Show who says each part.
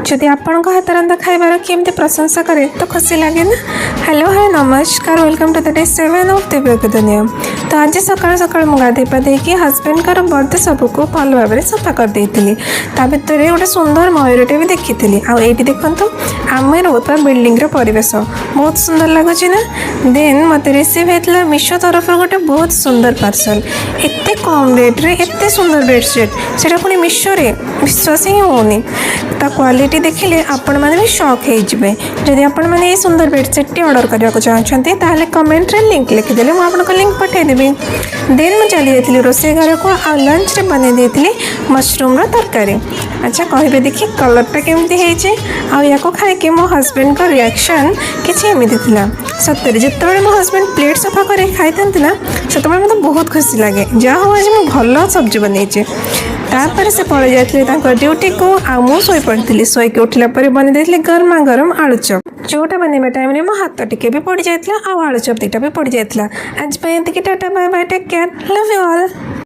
Speaker 1: जदि आपंक हाथ रंधा खाइबार केमती प्रशंसा करे तो खुशी लगे ना। हेलो हाय नमस्कार welcome to the day 7 of Divya Duniya. तो आज सकाल सकाल मुझे गाधे पाधे हजबैंड का बर्थडे सबको भल भाव में सफा कर देती भितर गोटे सुंदर मयूरटे भी देखी आईटी देखो आम रोता बिल्डिंग परिवेश बहुत सुंदर लगुच ना। देन मत रिसीव होता मिशो तरफ गोटे बहुत सुंदर पार्सल एत कम रेट्रे एत सुंदर बेडशीट से पुणी मिशो रे विश्वास ही होनी। ता क्वालिटी देखिले आपण मैंने भी शॉक होइजिबे। जदि आपण मैंने ये सुंदर बेडशीट ऑर्डर करने को चाहते ताहले कमेंट रे लिंक लिखिदेले मुझे आपको लिंक पठेदेवी। देन मुझे चली जाती रोषे घर को आ लंच रे बने देती मशरूम तरकारी। अच्छा कहे देखिए कलरटा केमती है खाई मो हजबैंड का रिएक्शन किसी एमती था सतरे जिते मो हजबैंड प्लेट सफा कर खाई था से मतलब बहुत खुशी लगे जहाँ हो आज मुझे भल सब्जी बनई। तापर से पड़े जाते ड्यूटी को आ मुझे पड़ी शोक उठला बन दे गरमा गरम आलुचप जोटा बनवा टाइम मो हाथ टिके भी पड़ जाता आलुचप दुटा भी पड़ जाता। आज tata bye bye take care love you all.